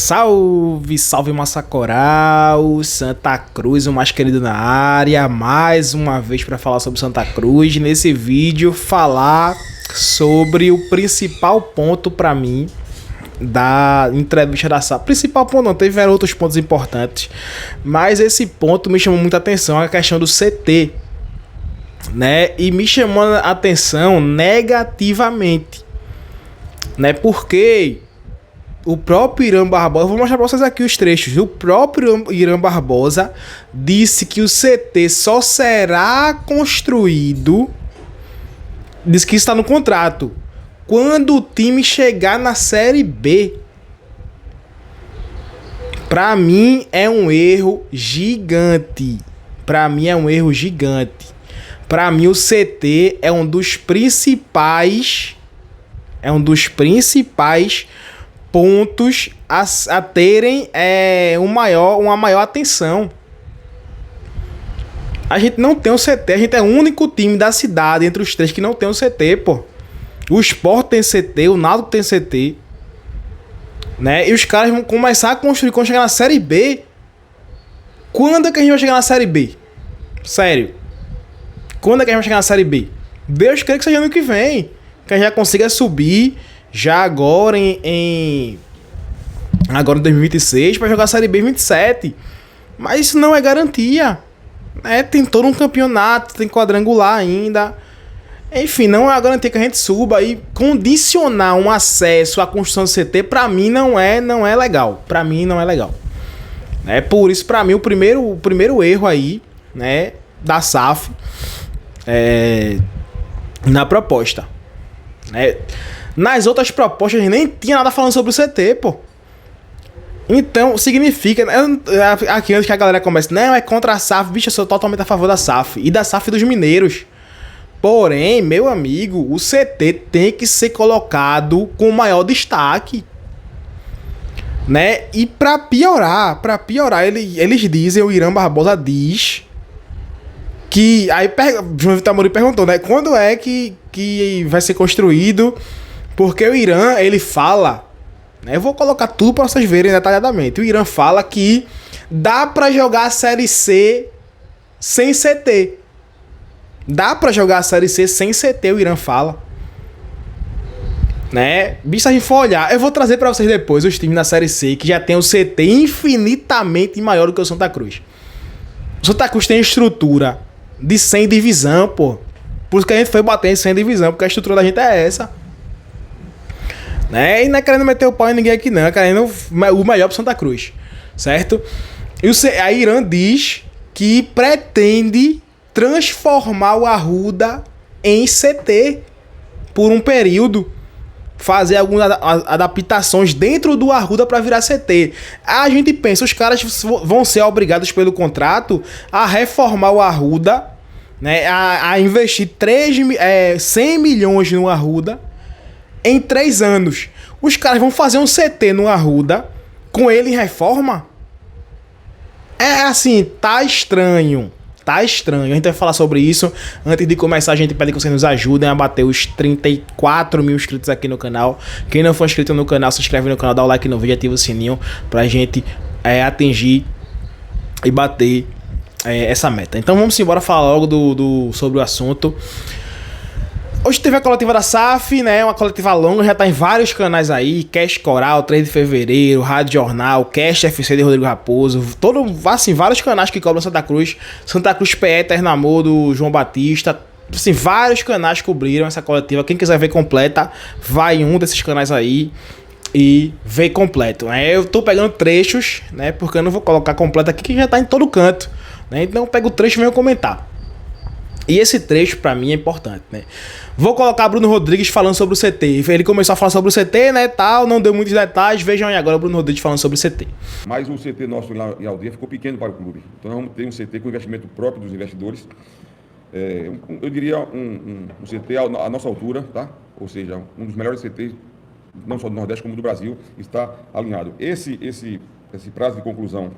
Salve, salve massa coral, Santa Cruz, o mais querido na área, mais uma vez para falar sobre Santa Cruz. Nesse vídeo falar sobre o principal ponto para mim da entrevista da SAF. Principal ponto não, teve outros pontos importantes, mas esse ponto me chamou muita atenção, a questão do CT, né? E me chamou a atenção negativamente, né? Porque o próprio Irã Barbosa, vou mostrar pra vocês aqui os trechos. O próprio Irã Barbosa disse que o CT só será construído, disse que isso está no contrato, quando o time chegar na Série B. Pra mim é um erro gigante. Pra mim é um erro gigante. Pra mim o CT é um dos principais pontos a terem uma maior atenção. A gente não tem o CT, a gente é o único time da cidade entre os três que não tem o CT, pô. O Sport tem CT, o Náutico tem CT, né? E os caras vão começar a construir quando chegar na Série B. Quando é que a gente vai chegar na Série B? Sério. Quando é que a gente vai chegar na Série B? Deus quer que seja ano que vem, que a gente já consiga subir já agora agora em 2026 para jogar a Série B em 27. Mas isso não é garantia, né? Tem todo um campeonato, tem quadrangular ainda. Enfim, não é a garantia que a gente suba, e condicionar um acesso à construção do CT para mim não é legal. Para mim não é legal. É por isso, para mim, o primeiro erro aí, né, da SAF na proposta, né? Nas outras propostas nem tinha nada falando sobre o CT, pô. Então, significa... Aqui antes que a galera comece, não, é contra a SAF. Bicho, eu sou totalmente a favor da SAF. E da SAF dos mineiros. Porém, meu amigo, o CT tem que ser colocado com maior destaque, né? E pra piorar, eles dizem, o Irã Barbosa diz... que... Aí, João Vitor Amorim perguntou, né? Quando é que vai ser construído? Porque o Irã, ele fala, né, eu vou colocar tudo para vocês verem detalhadamente. O Irã fala que dá para jogar a Série C sem CT. Dá para jogar a Série C sem CT, o Irã fala. Né? Bicho, se a gente for olhar, eu vou trazer para vocês depois os times da Série C que já tem o CT infinitamente maior do que o Santa Cruz. O Santa Cruz tem estrutura de 100 divisão, pô. Por isso que a gente foi bater em 100 divisão, porque a estrutura da gente é essa. Né? E não é querendo meter o pau em ninguém aqui não, é querendo o melhor pro Santa Cruz, certo? E a Irã diz que pretende transformar o Arruda em CT por um período, fazer algumas adaptações dentro do Arruda para virar CT. A gente pensa, os caras vão ser obrigados pelo contrato a reformar o Arruda, né? A investir 100 milhões no Arruda em 3 anos. Os caras vão fazer um CT no Arruda com ele em reforma? É assim, tá estranho. Tá estranho. A gente vai falar sobre isso. Antes de começar, a gente pede que vocês nos ajudem a bater os 34 mil inscritos aqui no canal. Quem não for inscrito no canal, se inscreve no canal, dá o like no vídeo, ativa o sininho pra gente atingir e bater essa meta. Então vamos embora falar logo sobre o assunto. Hoje teve a coletiva da SAF, né? Uma coletiva longa, já tá em vários canais aí. Cast Coral, 3 de fevereiro, Rádio Jornal, Cast FC de Rodrigo Raposo. Vários canais que cobram Santa Cruz. Santa Cruz PE, Eterno Amor do João Batista. Assim, vários canais cobriram essa coletiva. Quem quiser ver completa, vai em um desses canais aí e vê completo, né? Eu tô pegando trechos, né? Porque eu não vou colocar completo aqui, que já tá em todo canto, né? Então eu pego o trecho e venho comentar. E esse trecho pra mim é importante, né? Vou colocar Bruno Rodrigues falando sobre o CT. Ele começou a falar sobre o CT, né, tal, não deu muitos detalhes. Vejam aí agora o Bruno Rodrigues falando sobre o CT. Mas o CT nosso lá em Aldeia ficou pequeno para o clube. Então nós vamos ter um CT com investimento próprio dos investidores. Eu diria um CT à nossa altura, tá? Ou seja, um dos melhores CTs, não só do Nordeste como do Brasil, está alinhado. Esse prazo de conclusão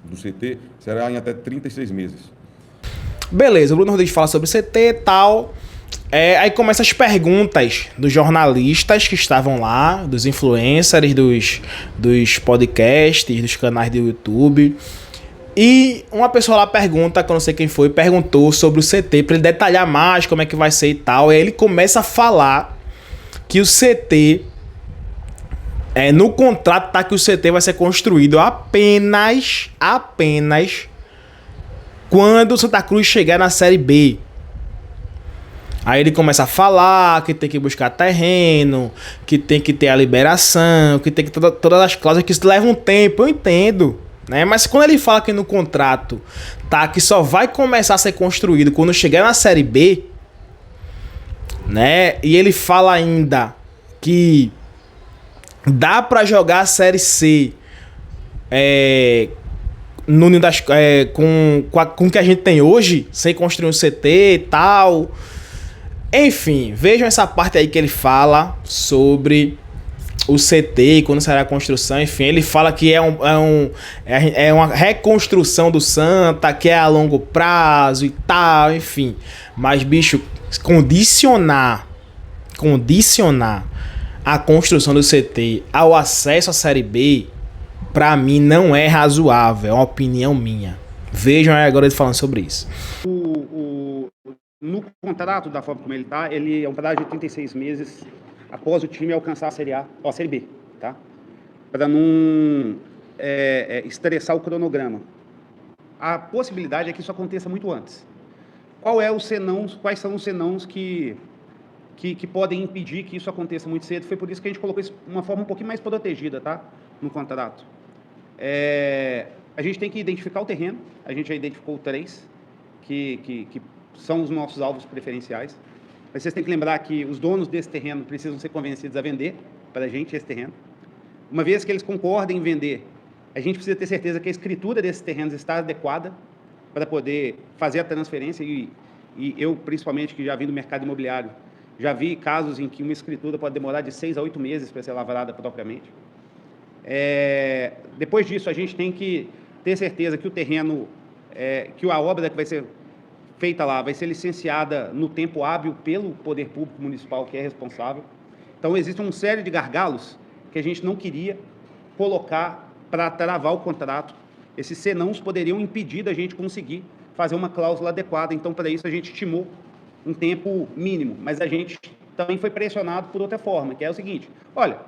do CT será em até 36 meses. Beleza, o Bruno Rodrigues fala sobre CT e tal. Aí começam as perguntas dos jornalistas que estavam lá, dos influencers, dos podcasts, dos canais do YouTube. E uma pessoa lá pergunta, que eu não sei quem foi, perguntou sobre o CT, pra ele detalhar mais como é que vai ser e tal. E aí ele começa a falar que o CT... no contrato tá que o CT vai ser construído apenas quando o Santa Cruz chegar na Série B. Aí ele começa a falar que tem que buscar terreno, que tem que ter a liberação, que tem que ter todas as cláusulas, que isso leva um tempo, eu entendo, né? Mas quando ele fala que no contrato tá que só vai começar a ser construído quando chegar na Série B, né? E ele fala ainda que dá pra jogar a Série C no Ninho das, com o que a gente tem hoje, sem construir um CT e tal. Enfim, vejam essa parte aí que ele fala sobre o CT, quando será a construção. Enfim, ele fala que é uma reconstrução do Santa, que é a longo prazo e tal, enfim. Mas, bicho, condicionar a construção do CT ao acesso à Série B, pra mim, não é razoável. É uma opinião minha. Vejam aí agora ele falando sobre isso. No contrato, da forma como ele está, ele é um prazo de 36 meses após o time alcançar a Série A, ou a Série B, tá? Para não estressar o cronograma. A possibilidade é que isso aconteça muito antes. Quais são os senãos que podem impedir que isso aconteça muito cedo? Foi por isso que a gente colocou isso de uma forma um pouquinho mais protegida, tá? No contrato. A gente tem que identificar o terreno, a gente já identificou 3 que são os nossos alvos preferenciais. Mas vocês têm que lembrar que os donos desse terreno precisam ser convencidos a vender para a gente esse terreno. Uma vez que eles concordem em vender, a gente precisa ter certeza que a escritura desses terrenos está adequada para poder fazer a transferência. E eu, principalmente, que já vim do mercado imobiliário, já vi casos em que uma escritura pode demorar de 6 a 8 meses para ser lavrada propriamente. Depois disso, a gente tem que ter certeza que o terreno, que a obra que vai ser feita lá vai ser licenciada no tempo hábil pelo Poder Público Municipal, que é responsável. Então, existe uma série de gargalos que a gente não queria colocar para travar o contrato. Esses senãos poderiam impedir da gente conseguir fazer uma cláusula adequada. Então, para isso, a gente estimou um tempo mínimo. Mas a gente também foi pressionado por outra forma, que é o seguinte: olha,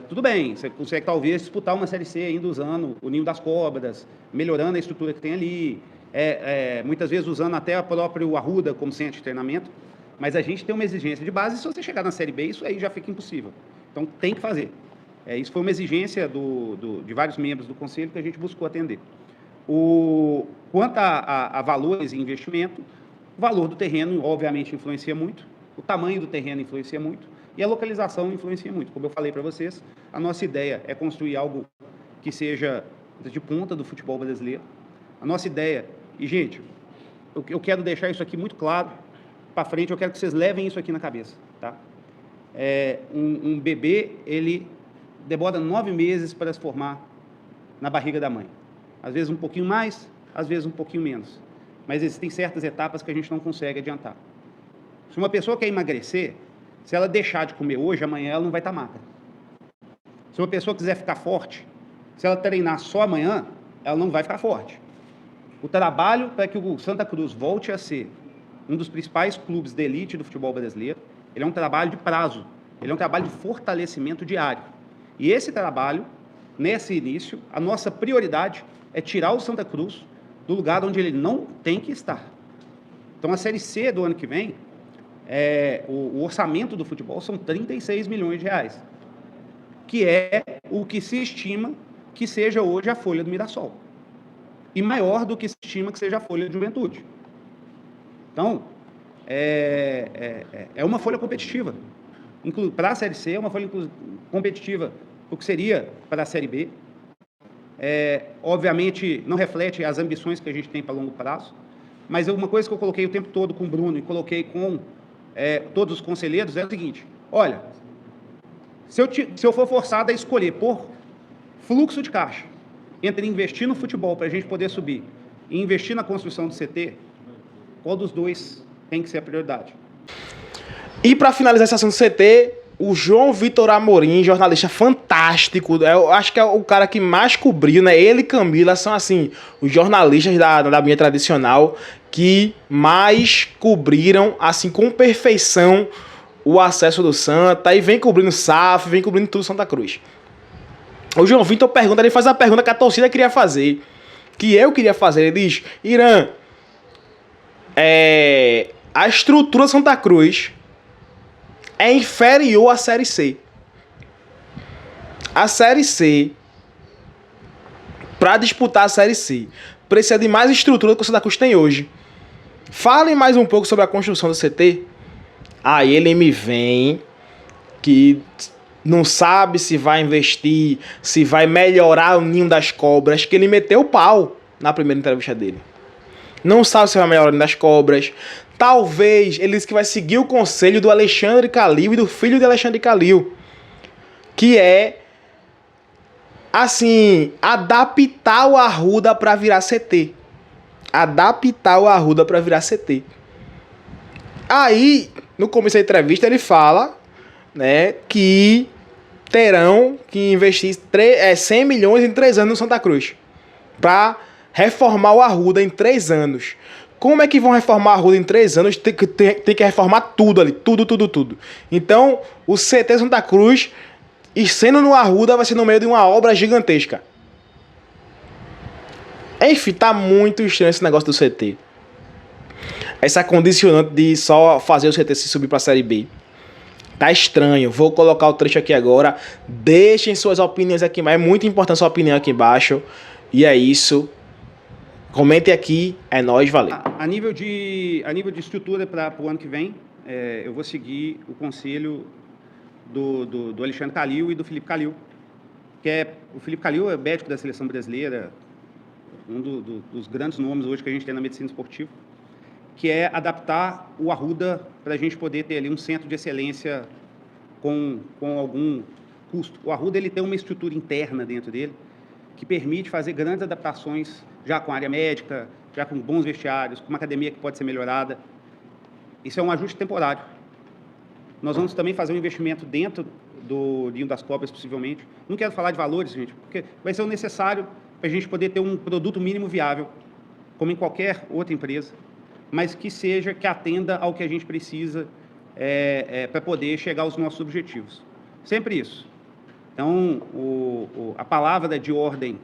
tudo bem, você consegue talvez disputar uma Série C ainda usando o Ninho das Cobras, melhorando a estrutura que tem ali, muitas vezes usando até a própria Arruda como centro de treinamento, mas a gente tem uma exigência de base, e se você chegar na Série B, isso aí já fica impossível. Então, tem que fazer. Isso foi uma exigência de vários membros do Conselho que a gente buscou atender. Quanto a valores e investimento, o valor do terreno, obviamente, influencia muito, o tamanho do terreno influencia muito, e a localização influencia muito. Como eu falei para vocês, a nossa ideia é construir algo que seja de ponta do futebol brasileiro. A nossa ideia... E, gente, eu quero deixar isso aqui muito claro para frente, eu quero que vocês levem isso aqui na cabeça, tá? Um bebê, ele demora 9 meses para se formar na barriga da mãe. Às vezes um pouquinho mais, às vezes um pouquinho menos. Mas existem certas etapas que a gente não consegue adiantar. Se uma pessoa quer emagrecer, se ela deixar de comer hoje, amanhã ela não vai estar magra. Se uma pessoa quiser ficar forte, se ela treinar só amanhã, ela não vai ficar forte. O trabalho para que o Santa Cruz volte a ser um dos principais clubes de elite do futebol brasileiro, ele é um trabalho de prazo, ele é um trabalho de fortalecimento diário. E esse trabalho, nesse início, a nossa prioridade é tirar o Santa Cruz do lugar onde ele não tem que estar. Então, a Série C do ano que vem, o orçamento do futebol são 36 milhões de reais, que é o que se estima que seja hoje a folha do Mirassol. E maior do que se estima que seja a folha de Juventude. Então, é uma folha competitiva. Para a Série C, é uma folha competitiva, o que seria para a Série B. Obviamente, não reflete as ambições que a gente tem para longo prazo, mas uma coisa que eu coloquei o tempo todo com o Bruno e coloquei com todos os conselheiros é o seguinte: olha, se eu for forçado a escolher por fluxo de caixa entre investir no futebol para a gente poder subir e investir na construção do CT, qual dos dois tem que ser a prioridade? E para finalizar esse assunto do CT, o João Vitor Amorim, jornalista fantástico, eu acho que é o cara que mais cobriu, né? Ele e Camila são, assim, os jornalistas da minha tradicional que mais cobriram, assim, com perfeição o acesso do Santa, e vem cobrindo SAF, vem cobrindo tudo Santa Cruz. O João Vitor pergunta, ele faz a pergunta que a torcida queria fazer, que eu queria fazer. Ele diz: Irã, a estrutura de Santa Cruz é inferior à Série C. A Série C, para disputar a Série C, precisa de mais estrutura do que o Santa Cruz tem hoje. Falem mais um pouco sobre a construção do CT. Aí ele me vem que não sabe se vai investir, se vai melhorar o ninho das cobras, que ele meteu o pau na primeira entrevista dele. Não sabe se vai melhorar o ninho das cobras. Talvez ele disse que vai seguir o conselho do Alexandre Calil e do filho de Alexandre Calil, que é, assim, adaptar o Arruda para virar CT. Adaptar o Arruda para virar CT. Aí, no começo da entrevista, ele fala, né, que terão que investir 100 milhões em 3 anos no Santa Cruz para reformar o Arruda em 3 anos. Como é que vão reformar a Arruda em 3 anos? Tem que reformar tudo ali, tudo. Então, o CT Santa Cruz, e sendo no Arruda, vai ser no meio de uma obra gigantesca. Enfim, tá muito estranho esse negócio do CT. Essa condicionante de só fazer o CT se subir pra Série B. Tá estranho. Vou colocar o trecho aqui agora. Deixem suas opiniões aqui, mas é muito importante sua opinião aqui embaixo. E é isso. Comentem aqui. É nóis, valeu. A nível de estrutura para o ano que vem, eu vou seguir o conselho do Alexandre Calil e do Felipe Calil. O Felipe Calil é médico da seleção brasileira, um dos grandes nomes hoje que a gente tem na medicina esportiva, que é adaptar o Arruda para a gente poder ter ali um centro de excelência com algum custo. O Arruda ele tem uma estrutura interna dentro dele que permite fazer grandes adaptações, já com área médica, já com bons vestiários, com uma academia que pode ser melhorada. Isso é um ajuste temporário. Nós vamos também fazer um investimento dentro do ninho das cobras, possivelmente. Não quero falar de valores, gente, porque vai ser o necessário para a gente poder ter um produto mínimo viável, como em qualquer outra empresa, mas que atenda ao que a gente precisa para poder chegar aos nossos objetivos. Sempre isso. Então, a palavra de ordem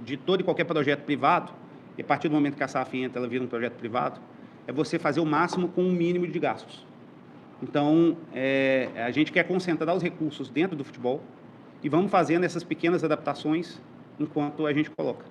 de todo e qualquer projeto privado, e a partir do momento que a SAF entra, ela vira um projeto privado, é você fazer o máximo com o mínimo de gastos. Então, a gente quer concentrar os recursos dentro do futebol e vamos fazendo essas pequenas adaptações enquanto a gente coloca.